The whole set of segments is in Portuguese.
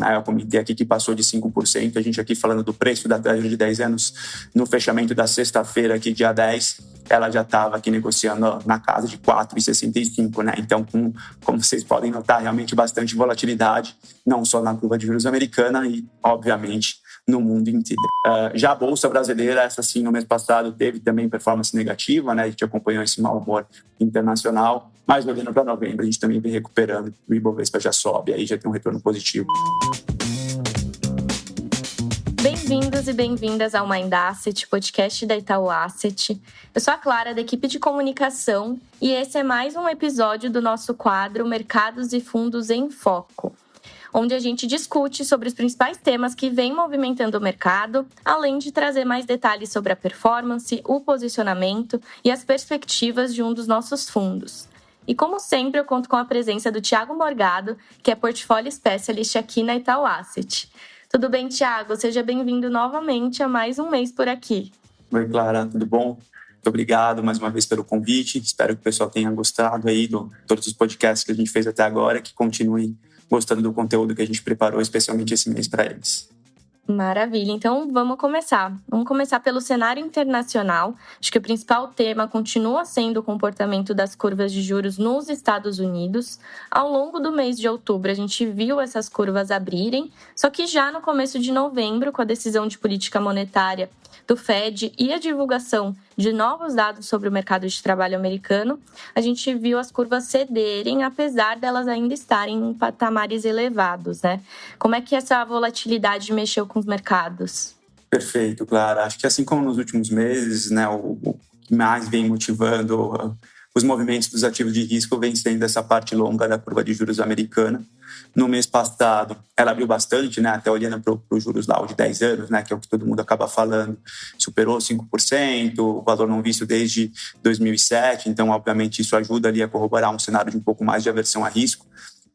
né, eu comentei aqui que passou de 5%, a gente aqui falando do preço da Treasury de 10 anos no fechamento da sexta-feira, aqui dia 10, ela já estava aqui negociando na casa de 4,65, né? Então, como vocês podem notar, realmente bastante volatilidade, não só na curva de juros americana e, obviamente, no mundo inteiro. Já a Bolsa Brasileira, essa sim, no mês passado, teve também performance negativa, né? A gente acompanhou esse mau humor internacional, mas olhando para novembro, a gente também vem recuperando, o Ibovespa já sobe, aí já tem um retorno positivo. Bem-vindos e bem-vindas ao Mind Asset, podcast da Itaú Asset. Eu sou a Clara, da equipe de comunicação, e esse é mais um episódio do nosso quadro Mercados e Fundos em Foco, onde a gente discute sobre os principais temas que vêm movimentando o mercado, além de trazer mais detalhes sobre a performance, o posicionamento e as perspectivas de um dos nossos fundos. E como sempre, eu conto com a presença do Thiago Morgado, que é Portfolio Specialist aqui na Itaú Asset. Tudo bem, Thiago? Seja bem-vindo novamente a mais um mês por aqui. Oi, Clara, tudo bom? Muito obrigado mais uma vez pelo convite. Espero que o pessoal tenha gostado aí de todos os podcasts que a gente fez até agora, que continuem gostando do conteúdo que a gente preparou especialmente esse mês para eles. Maravilha, então vamos começar. Vamos começar pelo cenário internacional. Acho que o principal tema continua sendo o comportamento das curvas de juros nos Estados Unidos. Ao longo do mês de outubro, a gente viu essas curvas abrirem, só que já no começo de novembro, com a decisão de política monetária do Fed e a divulgação de novos dados sobre o mercado de trabalho americano, a gente viu as curvas cederem, apesar delas ainda estarem em patamares elevados, né? Como é que essa volatilidade mexeu com os mercados? Perfeito, Clara. Acho que assim como nos últimos meses, né, o que mais vem motivando os movimentos dos ativos de risco vem sendo essa parte longa da curva de juros americana. No mês passado, ela abriu bastante, né, até olhando para os juros lá de 10 anos, né, que é o que todo mundo acaba falando, superou 5%, o valor não visto desde 2007, então, obviamente, isso ajuda ali a corroborar um cenário de um pouco mais de aversão a risco.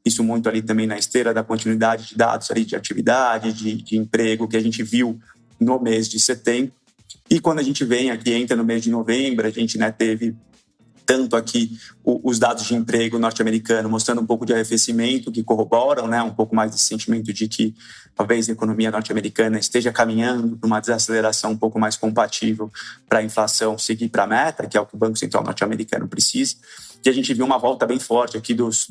Isso muito ali também na esteira da continuidade de dados ali de atividade, de emprego, que a gente viu no mês de setembro. E quando a gente vem aqui, entra no mês de novembro, a gente, né, teve tanto aqui os dados de emprego norte-americano mostrando um pouco de arrefecimento, que corroboram, né, um pouco mais desse sentimento de que talvez a economia norte-americana esteja caminhando para uma desaceleração um pouco mais compatível para a inflação seguir para a meta, que é o que o Banco Central norte-americano precisa. E a gente viu uma volta bem forte aqui dos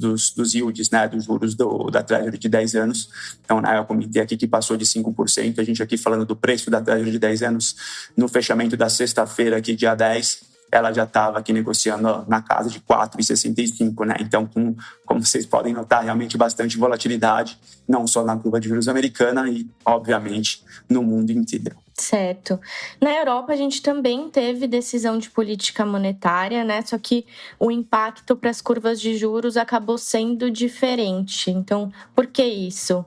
yields, né, dos juros da Treasury de 10 anos. Então, né, eu comentei aqui que passou de 5%. A gente aqui falando do preço da Treasury de 10 anos no fechamento da sexta-feira, aqui dia 10, ela já estava aqui negociando na casa de 4,65, né? Então, como vocês podem notar, realmente bastante volatilidade, não só na curva de juros americana e, obviamente, no mundo inteiro. Certo. Na Europa, a gente também teve decisão de política monetária, né? Só que o impacto para as curvas de juros acabou sendo diferente. Então, por que isso?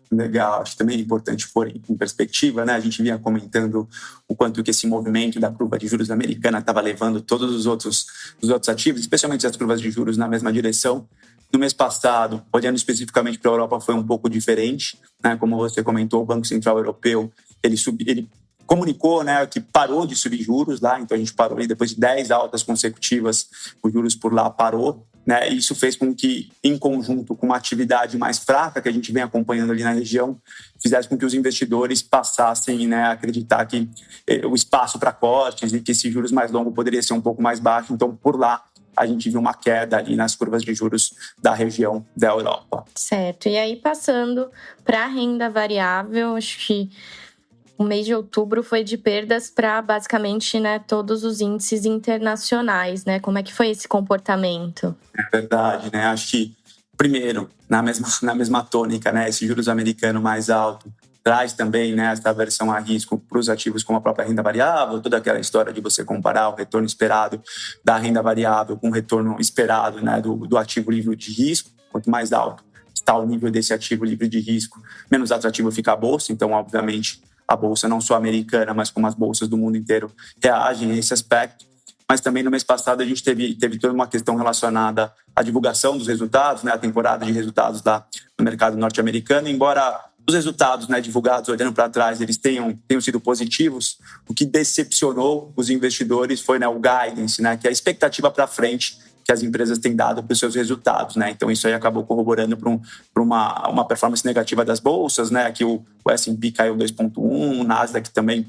Legal, acho também importante pôr em perspectiva, né? A gente vinha comentando o quanto que esse movimento da curva de juros americana estava levando todos os outros ativos, especialmente as curvas de juros, na mesma direção. No mês passado, olhando especificamente para a Europa, foi um pouco diferente, né? Como você comentou, o Banco Central Europeu, ele comunicou, né, que parou de subir juros lá, então a gente parou ali depois de 10 altas consecutivas, os juros por lá parou. Né? Isso fez com que, em conjunto com uma atividade mais fraca que a gente vem acompanhando ali na região, fizesse com que os investidores passassem, né, a acreditar que o espaço para cortes e que esse juros mais longo poderia ser um pouco mais baixo. Então, por lá, a gente viu uma queda ali nas curvas de juros da região da Europa. Certo. E aí, passando para a renda variável, acho que o mês de outubro foi de perdas para basicamente, né, todos os índices internacionais, né? Como é que foi esse comportamento? É verdade, né? Acho que, primeiro, na mesma tônica, né, esse juros americano mais alto traz também, né, essa aversão a risco para os ativos como a própria renda variável, toda aquela história de você comparar o retorno esperado da renda variável com o retorno esperado, né, do ativo livre de risco. Quanto mais alto está o nível desse ativo livre de risco, menos atrativo fica a bolsa. Então, obviamente, a bolsa não só americana, mas como as bolsas do mundo inteiro reagem a esse aspecto. Mas também no mês passado a gente teve toda uma questão relacionada à divulgação dos resultados, né, a temporada de resultados lá no mercado norte-americano. Embora os resultados, né, divulgados olhando para trás, eles tenham sido positivos, o que decepcionou os investidores foi, né, o guidance, né, que é a expectativa para frente que as empresas têm dado para os seus resultados, né? Então isso aí acabou corroborando para uma performance negativa das bolsas, né? Aqui o S&P caiu 2,1%, o Nasdaq também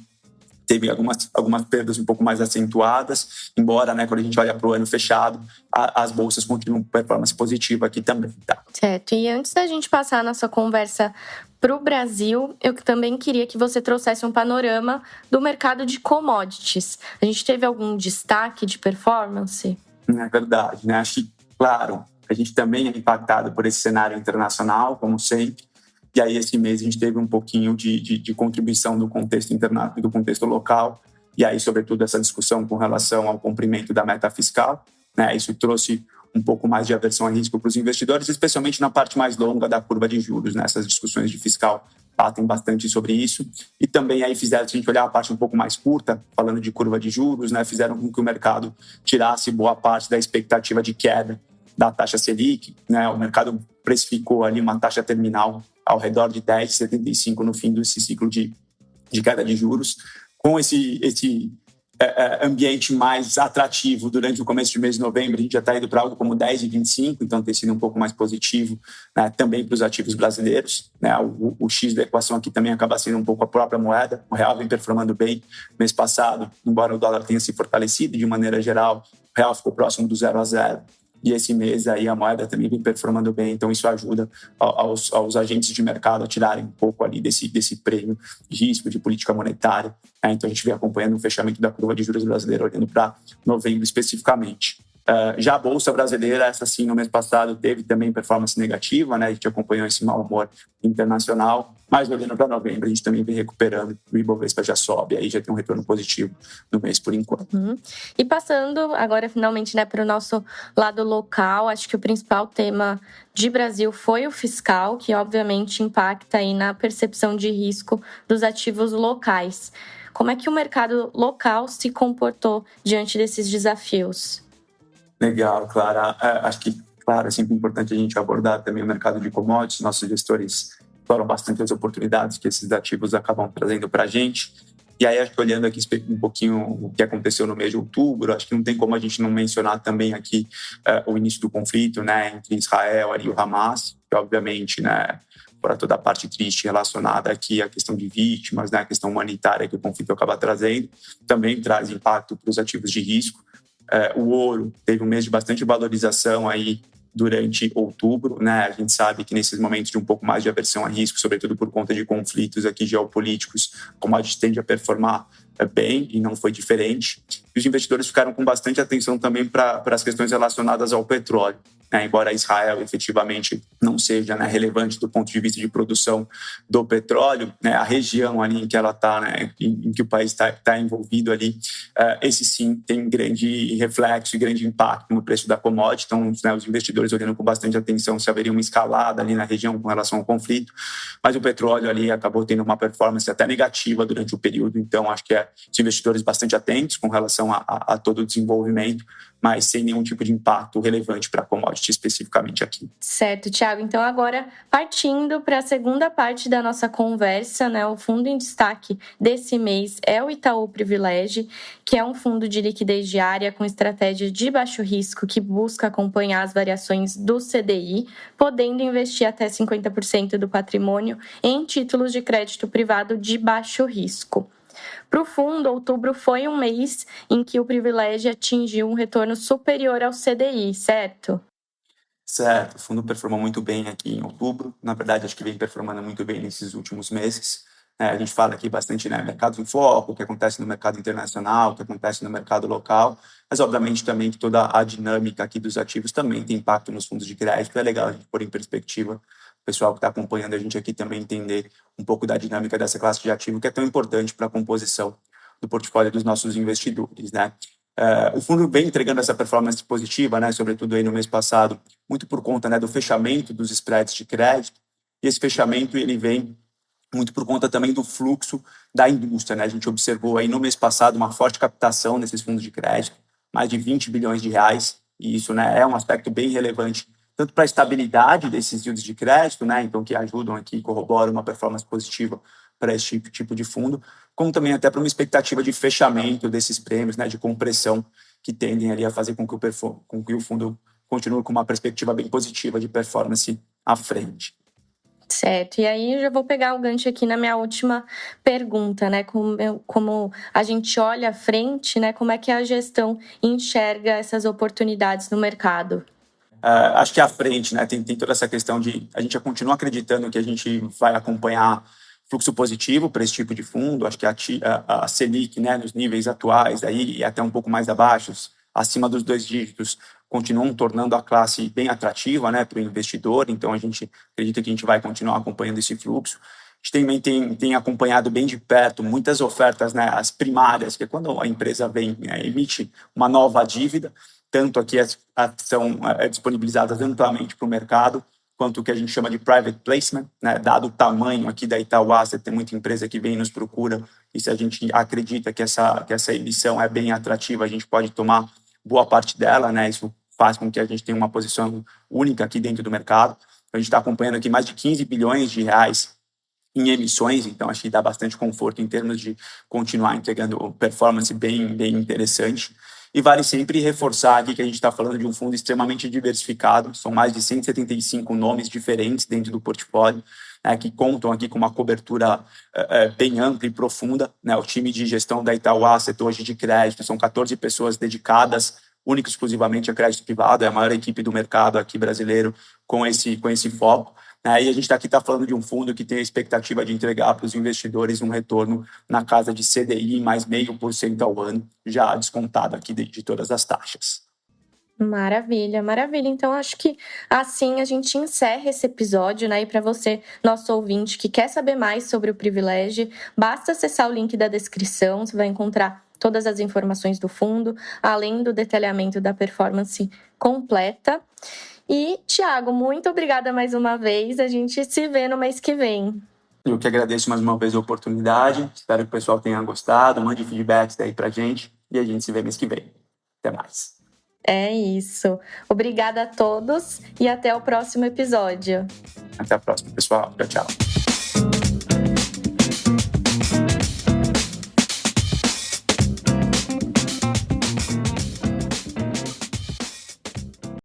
teve algumas perdas um pouco mais acentuadas, embora, né, quando a gente olha para o ano fechado, as bolsas continuam com performance positiva aqui também, tá? Certo. E antes da gente passar a nossa conversa para o Brasil, eu também queria que você trouxesse um panorama do mercado de commodities. A gente teve algum destaque de performance? É verdade, né? Acho que, claro, a gente também é impactado por esse cenário internacional, como sempre. E aí, esse mês, a gente teve um pouquinho de contribuição do contexto internacional, do contexto local. E aí, sobretudo, essa discussão com relação ao cumprimento da meta fiscal, né? Isso trouxe um pouco mais de aversão a risco para os investidores, especialmente na parte mais longa da curva de juros, né? Essas discussões de fiscal batem bastante sobre isso. E também aí fizeram, se a gente olhar a parte um pouco mais curta, falando de curva de juros, né? Fizeram com que o mercado tirasse boa parte da expectativa de queda da taxa Selic, né? O mercado precificou ali uma taxa terminal ao redor de 10,75 no fim desse ciclo de queda de juros. Com esse ambiente mais atrativo durante o começo de mês de novembro, a gente já está indo para algo como 10,25, então tem sido um pouco mais positivo, né, também para os ativos brasileiros, né? O X da equação aqui também acaba sendo um pouco a própria moeda. O real vem performando bem mês passado, embora o dólar tenha se fortalecido de maneira geral, o real ficou próximo do 0-0. E esse mês aí a moeda também vem performando bem, então isso ajuda aos agentes de mercado a tirarem um pouco ali desse prêmio de risco de política monetária. Então a gente vem acompanhando o fechamento da curva de juros brasileira, olhando para novembro especificamente. Já a Bolsa Brasileira, essa sim, no mês passado teve também performance negativa, né? A gente acompanhou esse mau humor internacional, mas olhando para novembro a gente também vem recuperando, o Ibovespa já sobe, aí já tem um retorno positivo no mês por enquanto. E passando agora finalmente, né, para o nosso lado local, acho que o principal tema de Brasil foi o fiscal, que obviamente impacta aí na percepção de risco dos ativos locais. Como é que o mercado local se comportou diante desses desafios? Legal, Clara. Acho que, claro, é sempre importante a gente abordar também o mercado de commodities. Nossos gestores exploram bastante as oportunidades que esses ativos acabam trazendo para a gente. E aí, acho que olhando aqui um pouquinho o que aconteceu no mês de outubro, acho que não tem como a gente não mencionar também aqui o início do conflito, né, entre Israel e o Hamas, que obviamente, né, fora toda a parte triste relacionada aqui à questão de vítimas, né, a questão humanitária que o conflito acaba trazendo, também traz impacto para os ativos de risco. O ouro teve um mês de bastante valorização aí durante outubro, né? A gente sabe que nesses momentos de um pouco mais de aversão a risco, sobretudo por conta de conflitos aqui geopolíticos, a commodity tende a performar bem e não foi diferente. E os investidores ficaram com bastante atenção também para as questões relacionadas ao petróleo. Embora Israel efetivamente não seja, né, relevante do ponto de vista de produção do petróleo, né, a região ali em que ela está, né, em que o país está envolvido ali, esse sim tem grande reflexo e grande impacto no preço da commodity. Então, né, os investidores olhando com bastante atenção se haveria uma escalada ali na região com relação ao conflito, mas o petróleo ali acabou tendo uma performance até negativa durante o período. Então, acho que os investidores bastante atentos com relação a todo o desenvolvimento, mas sem nenhum tipo de impacto relevante para a commodity especificamente aqui. Certo, Thiago. Então, agora, partindo para a segunda parte da nossa conversa, né, o fundo em destaque desse mês é o Itaú Privilege, que é um fundo de liquidez diária com estratégia de baixo risco que busca acompanhar as variações do CDI, podendo investir até 50% do patrimônio em títulos de crédito privado de baixo risco. Para o fundo, outubro foi um mês em que o Privilege atingiu um retorno superior ao CDI, certo? Certo, o fundo performou muito bem aqui em outubro. Na verdade, acho que vem performando muito bem nesses últimos meses. A gente fala aqui bastante, né, mercados em foco, o que acontece no mercado internacional, o que acontece no mercado local, mas obviamente também que toda a dinâmica aqui dos ativos também tem impacto nos fundos de crédito. É legal a gente pôr em perspectiva, o pessoal que está acompanhando a gente aqui também entender um pouco da dinâmica dessa classe de ativo, que é tão importante para a composição do portfólio dos nossos investidores, né? O fundo vem entregando essa performance positiva, né, sobretudo aí no mês passado, muito por conta, né, do fechamento dos spreads de crédito, e esse fechamento ele vem muito por conta também do fluxo da indústria, né? A gente observou aí no mês passado uma forte captação nesses fundos de crédito, mais de 20 bilhões de reais, e isso, né, é um aspecto bem relevante, tanto para a estabilidade desses yields de crédito, né, então que ajudam aqui, corroboram uma performance positiva para esse tipo de fundo, como também até para uma expectativa de fechamento desses prêmios, né, de compressão que tendem ali a fazer com que o fundo continue com uma perspectiva bem positiva de performance à frente. Certo, e aí eu já vou pegar o gancho aqui na minha última pergunta, né? Como a gente olha à frente, né? Como é que a gestão enxerga essas oportunidades no mercado? Acho que à frente, né, tem toda essa questão de a gente continua acreditando que a gente vai acompanhar fluxo positivo para esse tipo de fundo. Acho que a Selic, né, nos níveis atuais aí, e até um pouco mais abaixo, acima dos 2 dígitos, continuam tornando a classe bem atrativa, né, para o investidor. Então, a gente acredita que a gente vai continuar acompanhando esse fluxo. A gente também tem acompanhado bem de perto muitas ofertas, né, as primárias, que é quando a empresa emite uma nova dívida, tanto aqui são disponibilizadas amplamente para o mercado, quanto o que a gente chama de private placement, né? Dado o tamanho aqui da Itaú Asset, tem muita empresa que vem e nos procura, e se a gente acredita que essa emissão é bem atrativa, a gente pode tomar boa parte dela, né? Isso faz com que a gente tenha uma posição única aqui dentro do mercado. A gente está acompanhando aqui mais de 15 bilhões de reais em emissões, então acho que dá bastante conforto em termos de continuar entregando performance bem interessante. E vale sempre reforçar aqui que a gente está falando de um fundo extremamente diversificado, são mais de 175 nomes diferentes dentro do portfólio, né, que contam aqui com uma cobertura bem ampla e profunda, né? O time de gestão da Itaú Asset hoje de crédito são 14 pessoas dedicadas única e exclusivamente a crédito privado, é a maior equipe do mercado aqui brasileiro com esse foco. E a gente está falando de um fundo que tem a expectativa de entregar para os investidores um retorno na casa de CDI mais 0,5% ao ano, já descontado aqui de todas as taxas. Maravilha, maravilha. Então, acho que assim a gente encerra esse episódio, né? E para você, nosso ouvinte, que quer saber mais sobre o Privilege, basta acessar o link da descrição, você vai encontrar todas as informações do fundo, além do detalhamento da performance completa. E, Thiago, muito obrigada mais uma vez. A gente se vê no mês que vem. Eu que agradeço mais uma vez a oportunidade. Espero que o pessoal tenha gostado. Mande feedbacks aí pra gente e a gente se vê mês que vem. Até mais. É isso. Obrigada a todos e até o próximo episódio. Até a próxima, pessoal. Tchau, tchau.